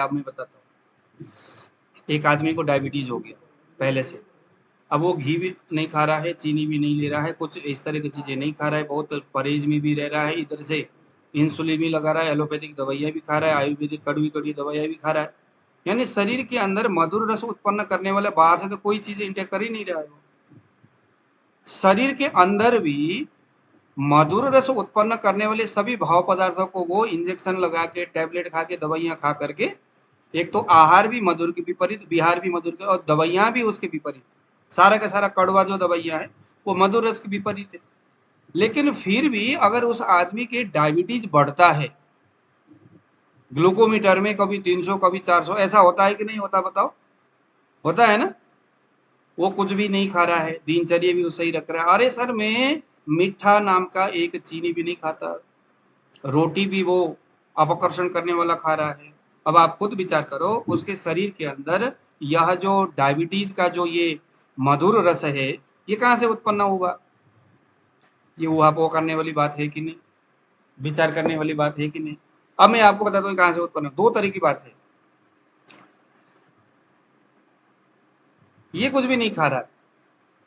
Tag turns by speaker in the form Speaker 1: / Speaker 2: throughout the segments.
Speaker 1: अब मैं बताता हूँ। एक आदमी को डायबिटीज हो गया पहले से, अब वो घी भी नहीं खा रहा है, चीनी भी नहीं ले रहा है, कुछ इस तरह की चीजें नहीं खा रहा है, बहुत परहेज में भी रह रहा है, इधर से इंसुलिन भी लगा रहा है, एलोपैथिक दवाइयाँ भी खा रहा है, आयुर्वेदिक कड़वी कड़वी दवाइयाँ भी खा रहा है, यानी शरीर के अंदर मधुर रस उत्पन्न करने वाले बाहर से तो कोई चीज इंटेक कर ही नहीं रहा है। शरीर के अंदर भी मधुर रस उत्पन्न करने वाले सभी भाव पदार्थों को वो इंजेक्शन लगा के, टैबलेट खा के, दवाइयां खा करके, एक तो आहार भी मधुर के विपरीत, विहार भी मधुर के, और दवाइयां भी उसके विपरीत, सारा का सारा कड़वा जो दवाइयां है वो मधुर रस के विपरीत है। लेकिन फिर भी अगर उस आदमी के डायबिटीज बढ़ता है, ग्लूकोमीटर में कभी 300 कभी 400 ऐसा होता है कि नहीं होता, बताओ? होता है ना? वो कुछ भी नहीं खा रहा है, दिनचर्या भी वो सही रख रहा है, अरे सर मैं मीठा नाम का एक चीनी भी नहीं खाता, रोटी भी वो अपकर्षण करने वाला खा रहा है। अब आप खुद विचार करो, उसके शरीर के अंदर यह जो डायबिटीज का जो ये मधुर रस है, ये कहाँ से उत्पन्न हुआ? ये ऊहापोह करने वाली बात है कि नहीं? विचार करने वाली बात है कि नहीं? अब मैं आपको बताता हूँ कहाँ से उत्पन्न, दो तरह की बात है। ये कुछ भी नहीं खा रहा है,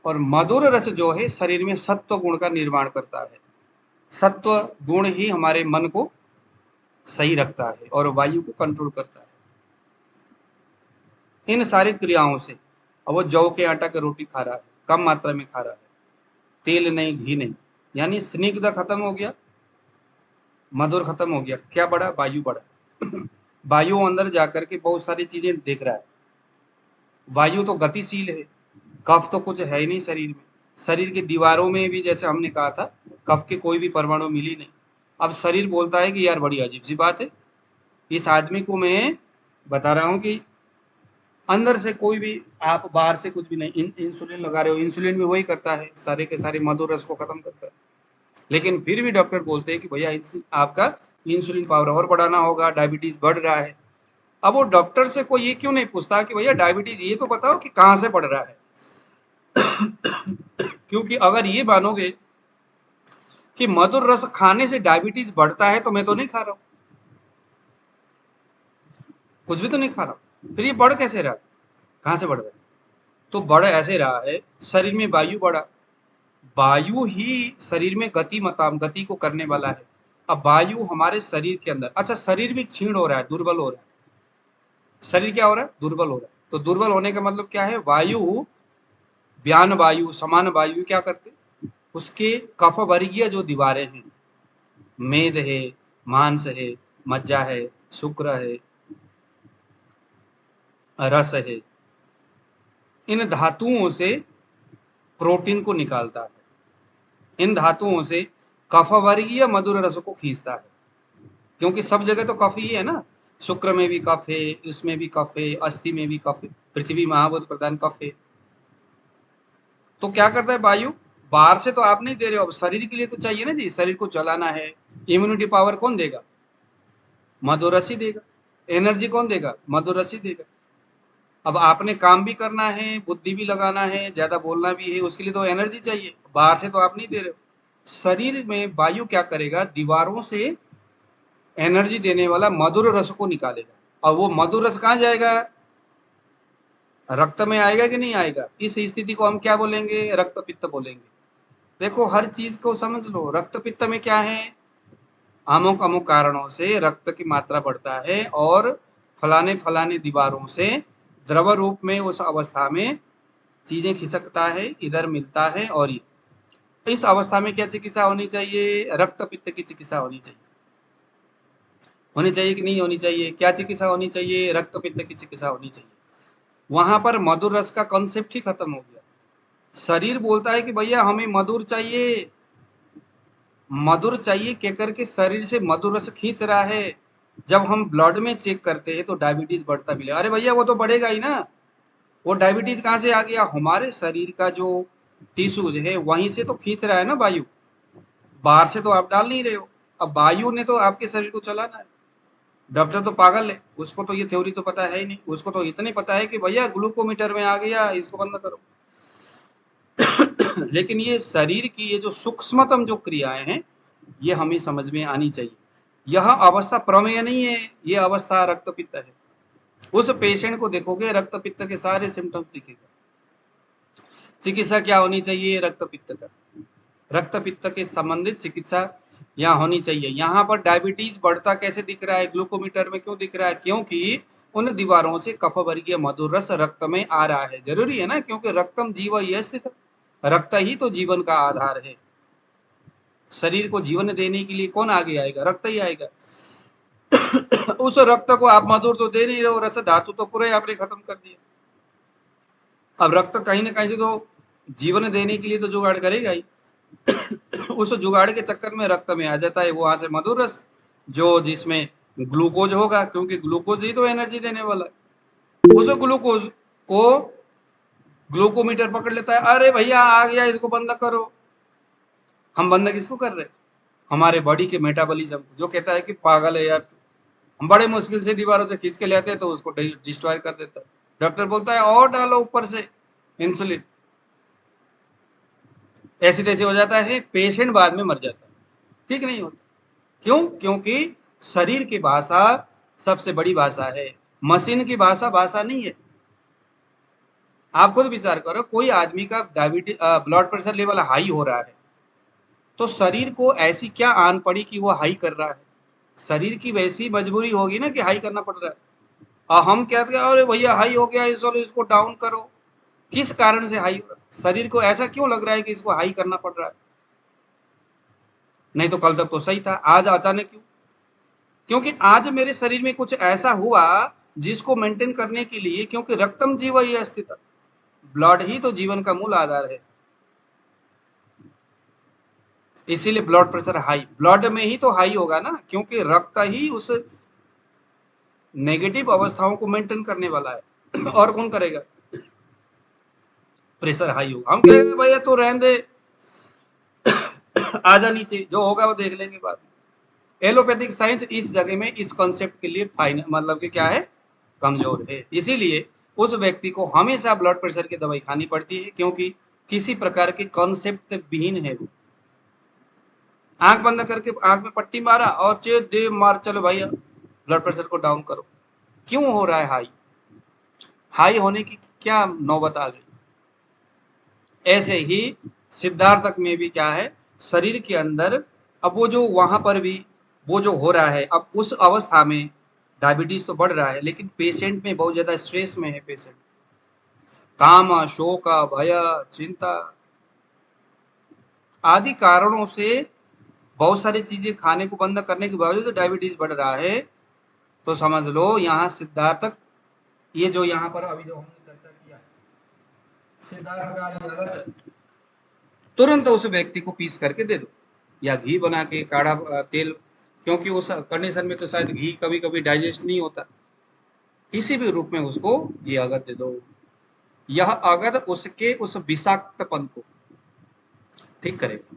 Speaker 1: और मधुर रस जो है शरीर में सत्व गुण का निर्माण करता है। सत्व गुण ही हमारे मन को सही रखता है और वायु को कंट्रोल करता है। इन सारी क्रियाओं से, अब वो जौ के आटा की रोटी खा रहा है, कम मात्रा में खा रहा है, तेल नहीं, घी नहीं, यानी स्निग्ध खत्म हो गया, मधुर खत्म हो गया, क्या बढ़ा? वायु बढ़ा। वायु अंदर जाकर के बहुत सारी चीजें देख रहा है। वायु तो गतिशील है, कफ तो कुछ है ही नहीं शरीर में। शरीर की दीवारों में भी, जैसे हमने कहा था, कफ के कोई भी परमाणु मिली नहीं। अब शरीर बोलता है कि यार बड़ी अजीब सी बात है, इस आदमी को मैं बता रहा हूँ कि अंदर से कोई भी, आप बाहर से कुछ भी नहीं, इंसुलिन लगा रहे हो, इंसुलिन भी वही करता है, सारे के सारे मधुर रस को खत्म करता है। लेकिन फिर भी डॉक्टर बोलते हैं कि भैया आपका इंसुलिन पावर और बढ़ाना होगा, डायबिटीज बढ़ रहा है। अब वो डॉक्टर से कोई ये क्यों नहीं पूछता कि भैया डायबिटीज ये तो बताओ कि कहाँ से बढ़ रहा है? क्योंकि अगर ये मानोगे कि मधुर रस खाने से डायबिटीज बढ़ता है, तो मैं तो नहीं खा रहा हूँ, कुछ भी तो नहीं खा रहा हूँ, फिर ये बढ़ कैसे रहा है? कहाँ से बढ़ रहा है? तो बढ़ ऐसे रहा है, शरीर में वायु बढ़ा, वायु ही शरीर में गति को करने वाला है। अब वायु हमारे शरीर के अंदर, अच्छा शरीर भी क्षीण हो रहा है, दुर्बल हो रहा है, शरीर क्या हो रहा है? दुर्बल हो रहा है। तो दुर्बल होने का मतलब क्या है? वायु, व्यान वायु, समान वायु क्या करते? उसके कफ वर्गीय जो दीवारें हैं, मेद है, मांस है, मज्जा है, शुक्र है, रस है, इन धातुओं से प्रोटीन को निकालता है। इन धातुओं से कफ वर्गीय मधुर रस को खींचता है, क्योंकि सब जगह तो कफ ही है ना, शुक्र में भी कफ है, इसमें भी कफ है, अस्थि में भी कफ है, पृथ्वी महाभूत प्रधान कफ है। तो क्या करता है वायु? बाहर से तो आप नहीं दे रहे हो, अब शरीर के लिए तो चाहिए ना जी, शरीर को चलाना है, इम्यूनिटी पावर कौन देगा? मधुर रस ही देगा। एनर्जी कौन देगा? मधुर रस ही देगा। अब आपने काम भी करना है, बुद्धि भी लगाना है, ज्यादा बोलना भी है, उसके लिए तो एनर्जी चाहिए, बाहर से तो आप नहीं दे रहे हो। शरीर में वायु क्या करेगा? दीवारों से एनर्जी देने वाला मधुर रस को निकालेगा, और वो मधुर रस कहाँ जाएगा? रक्त में आएगा कि नहीं आएगा? इस स्थिति को हम क्या बोलेंगे? रक्त पित्त बोलेंगे। देखो हर चीज को समझ लो, रक्त पित्त में क्या है? अमुक अमुक कारणों से रक्त की मात्रा बढ़ता है, और फलाने फलाने दीवारों से द्रव रूप में उस अवस्था में चीजें खिसकता है, इधर मिलता है, और इस अवस्था में क्या चिकित्सा होनी चाहिए? रक्त पित्त की चिकित्सा होनी चाहिए। होनी चाहिए कि नहीं होनी चाहिए? क्या चिकित्सा होनी चाहिए? रक्त पित्त की चिकित्सा होनी चाहिए। वहां पर मधुर रस का कॉन्सेप्ट ही खत्म हो गया। शरीर बोलता है कि भैया हमें मधुर चाहिए, मधुर चाहिए, कह करके शरीर से मधुर रस खींच रहा है। जब हम ब्लड में चेक करते हैं तो डायबिटीज बढ़ता मिले, अरे भैया वो तो बढ़ेगा ही ना। वो डायबिटीज कहाँ से आ गया? हमारे शरीर का जो टिश्यूज है वहीं से तो खींच रहा है ना वायु, बाहर से तो आप डाल नहीं रहे हो। अब वायु ने तो आपके शरीर को चलाना है। डॉक्टर तो पागल है, उसको तो ये थ्योरी तो पता है ही नहीं, उसको तो इतने पता है कि भैया ग्लूकोमीटर में आ गया, इसको बंद करो। लेकिन ये शरीर की ये जो सूक्ष्मतम जो क्रियाएं हैं, ये हमें समझ में आनी चाहिए। यह अवस्था प्रमेय नहीं है, ये अवस्था रक्तपित्त है। उस पेशेंट को देखोगे रक्त पित्त के सारे सिम्टम्स दिखेगा। चिकित्सा क्या होनी चाहिए? रक्त पित्त का, रक्त पित्त के संबंधित चिकित्सा यहाँ होनी चाहिए। यहाँ पर डायबिटीज बढ़ता कैसे दिख रहा है? ग्लूकोमीटर में क्यों दिख रहा है? क्योंकि उन दीवारों से कफ वर्गीय मधुर रस रक्त में आ रहा है। जरूरी है ना, क्योंकि रक्तम जीव ये स्थित, रक्त ही तो जीवन का आधार है। शरीर को जीवन देने के लिए कौन आगे आएगा? रक्त ही आएगा। उस रक्त को आप मधुर तो दे नहीं रहे हो, रस धातु तो पूरे आपने खत्म कर दिया। अब रक्त कहीं ना कहीं से तो जीवन देने के लिए तो जुगाड़ करेगा ही। उस जुगाड़ के चक्कर में रक्त में आ जाता है वहां से मधुर रस, जो जिसमें ग्लूकोज होगा, क्योंकि ग्लूकोज ही तो एनर्जी देने वाला है। उस ग्लूकोज को ग्लूकोमीटर पकड़ लेता है, अरे भैया आ गया, इसको बंद करो। हम बंद किसको कर रहे? हमारे बॉडी के मेटाबॉलिज्म, जो कहता है कि पागल है यार, हम बड़े मुश्किल से दीवारों से खींच के ले आते हैं तो उसको डिस्ट्रॉय कर देता है। डॉक्टर बोलता है और डालो ऊपर से इंसुलिन, ऐसे तैसे हो जाता है, पेशेंट बाद में मर जाता है, ठीक नहीं होता। क्यों? क्योंकि शरीर की भाषा सबसे बड़ी भाषा है, मशीन की भाषा भाषा नहीं है। आप खुद विचार करो, कोई आदमी का diabetes blood pressure level high हो रहा है तो शरीर को ऐसी क्या आन पड़ी कि वो हाई कर रहा है? शरीर की वैसी मजबूरी होगी ना कि हाई करना पड़ रहा है। और हम कहते हैं अरे भैया हाई हो गया, चलो इसको डाउन करो। किस कारण से हाई हो रहा है? शरीर को ऐसा क्यों लग रहा है कि इसको हाई करना पड़ रहा है? नहीं तो कल तक तो सही था, आज अचानक क्यों? क्योंकि आज मेरे शरीर में कुछ ऐसा हुआ जिसको मेंटेन करने के लिए, क्योंकि रक्तम जीव ही अस्थित, ब्लड ही तो जीवन का मूल आधार है। इसीलिए ब्लड प्रेशर हाई, ब्लड में ही तो हाई होगा ना, क्योंकि रक्त ही उस नेगेटिव अवस्थाओं को मेंटेन करने वाला है। और कौन करेगा? प्रेशर हाई होगा, हम कहेंगे भैया तो रहने दे, आजा नीचे, जो होगा वो देख लेंगे बाद में। एलोपैथिक साइंस इस जगह में इस कॉन्सेप्ट के लिए फाइन, मतलब कि क्या है, कमजोर है। इसीलिए उस व्यक्ति को हमेशा ब्लड प्रेशर की दवाई खानी पड़ती है, क्योंकि किसी प्रकार के कॉन्सेप्ट विहीन है वो। आंख बंद करके आंख में पट्टी मारा और दे मार, चलो भैया ब्लड प्रेशर को डाउन करो। क्यों हो रहा है हाई? हाई होने की क्या नौबत आ गई? ऐसे ही सिद्धार्थक में भी क्या है, शरीर के अंदर अब वो जो वहां पर भी वो जो हो रहा है, अब उस अवस्था में डायबिटीज तो बढ़ रहा है, लेकिन पेशेंट में बहुत ज्यादा स्ट्रेस में है। पेशेंट काम, शोक, भय, चिंता आदि कारणों से बहुत सारी चीजें खाने को बंद करने के बावजूद डायबिटीज बढ़ रहा है। तो समझ लो यहाँ सिद्धार्थक, ये जो यहाँ पर अभी जो हमने चर्चा किया, सिद्धार्थ तुरंत उस व्यक्ति को पीस करके दे दो, या घी बना के काढ़ा तेल, क्योंकि उस कंडीशन में तो शायद घी कभी कभी डाइजेस्ट नहीं होता, किसी भी रूप में उसको ये अगद दे दो। यह अगद उसके उस विषाक्तपन को ठीक करेगा।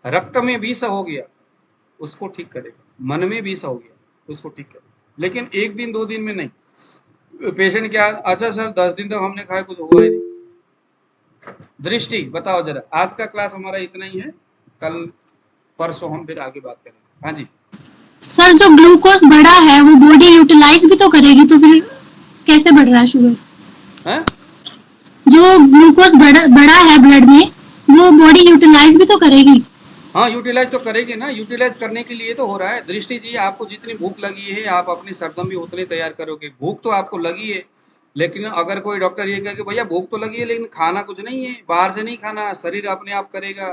Speaker 1: रक्त में विष हो गया उसको ठीक करेगा, मन में विष हो गया उसको ठीक करेगा, लेकिन एक दिन दो दिन में नहीं। पेशेंट क्या, अच्छा सर 10 दिन तक हमने खाया कुछ हुआ ही नहीं। दृष्टि बताओ जरा, आज का क्लास हमारा इतना ही है, कल परसों हम फिर आगे बात करेंगे। हाँ जी
Speaker 2: सर, जो ग्लूकोज बढ़ा है वो बॉडी यूटिलाइज भी तो करेगी, तो फिर कैसे बढ़ रहा है शुगर?
Speaker 1: है?
Speaker 2: जो ग्लूकोज बढ़ा है ब्लड में, वो बॉडी यूटिलाइज भी तो करेगी।
Speaker 1: हाँ यूटिलाइज तो करेगी ना, यूटिलाइज करने के लिए तो हो रहा है। दृष्टि जी, आपको जितनी भूख लगी है आप अपनी सरदम भी उतनी तैयार करोगे। भूख तो आपको लगी है, लेकिन अगर कोई डॉक्टर ये कहे कि भैया भूख तो लगी है लेकिन खाना कुछ नहीं है, बाहर से नहीं खाना, शरीर अपने आप करेगा,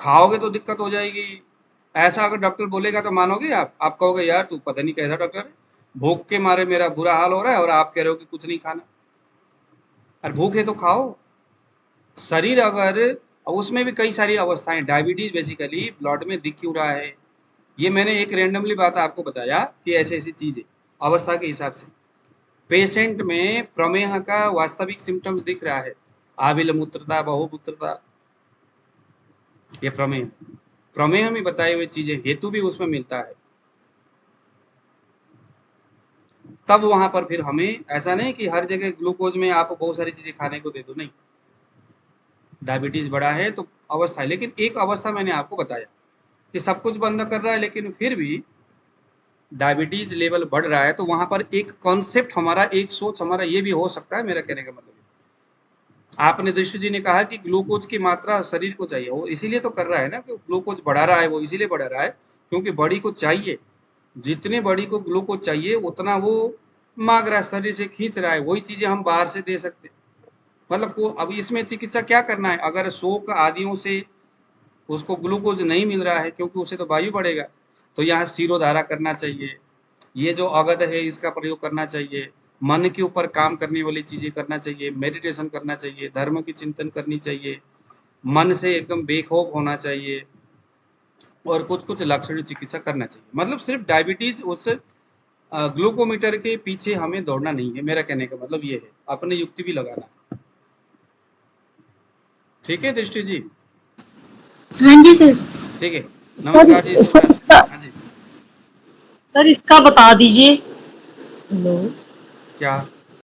Speaker 1: खाओगे तो दिक्कत हो जाएगी, ऐसा अगर डॉक्टर बोलेगा तो मानोगे आप कहोगे यार तू पता नहीं कैसा डॉक्टर है, भूख के मारे मेरा बुरा हाल हो रहा है और आप कह रहे हो कि कुछ नहीं खाना। अरे भूख है तो खाओ। शरीर अगर, उसमें भी कई सारी अवस्थाएं, डायबिटीज बेसिकली ब्लड में दिख क्यों रहा है? ये मैंने एक रैंडमली बात आपको बताया कि ऐसी ऐसी चीजें अवस्था के हिसाब से। पेशेंट में प्रमेह का वास्तविक सिम्टम्स दिख रहा है, आविल मूत्रता, बहुमूत्रता, ये प्रमेह। प्रमेह में बताई हुई चीजें, हेतु भी उसमें मिलता है। तब वहां पर फिर हमें ऐसा नहीं कि हर जगह ग्लूकोज में आप बहुत सारी चीजें खाने को दे दो, नहीं। डायबिटीज बढ़ा है तो अवस्था है, लेकिन एक अवस्था मैंने आपको बताया कि सब कुछ बंद कर रहा है लेकिन फिर भी डायबिटीज लेवल बढ़ रहा है तो वहां पर एक कॉन्सेप्ट हमारा, एक सोच हमारा ये भी हो सकता है, मेरा कहने का मतलब। आपने दृष्टि जी ने कहा कि ग्लूकोज की मात्रा शरीर को चाहिए, वो इसीलिए तो कर रहा है ना, कि ग्लूकोज बढ़ा रहा है, वो इसीलिए बढ़ा रहा है क्योंकि बॉडी को चाहिए, जितने बॉडी को ग्लूकोज चाहिए उतना वो मांग रहा है, शरीर से खींच रहा है, वही चीजें हम बाहर से दे सकते हैं। मतलब को अब इसमें चिकित्सा क्या करना है, अगर शोक आदियों से उसको ग्लूकोज नहीं मिल रहा है क्योंकि उसे तो वायु बढ़ेगा, तो यहाँ शिरोधारा करना चाहिए, ये जो अवध है इसका प्रयोग करना चाहिए, मन के ऊपर काम करने वाली चीजें करना चाहिए, मेडिटेशन करना चाहिए, धर्म की चिंतन करनी चाहिए, मन से एकदम बेखौफ होना चाहिए, और कुछ कुछ लक्षण चिकित्सा करना चाहिए। मतलब सिर्फ डायबिटीज उस ग्लूकोमीटर के पीछे हमें दौड़ना नहीं है, मेरा कहने का मतलब ये है, अपने युक्ति भी लगाना है। ठीक है दृष्टि जी?
Speaker 2: हाँ जी सर।
Speaker 1: ठीक है,
Speaker 3: सर
Speaker 1: नमस्कार जी,
Speaker 3: सर
Speaker 1: शुभ। हाँ जी,
Speaker 3: सर इसका बता दीजिए। हेलो।
Speaker 1: क्या?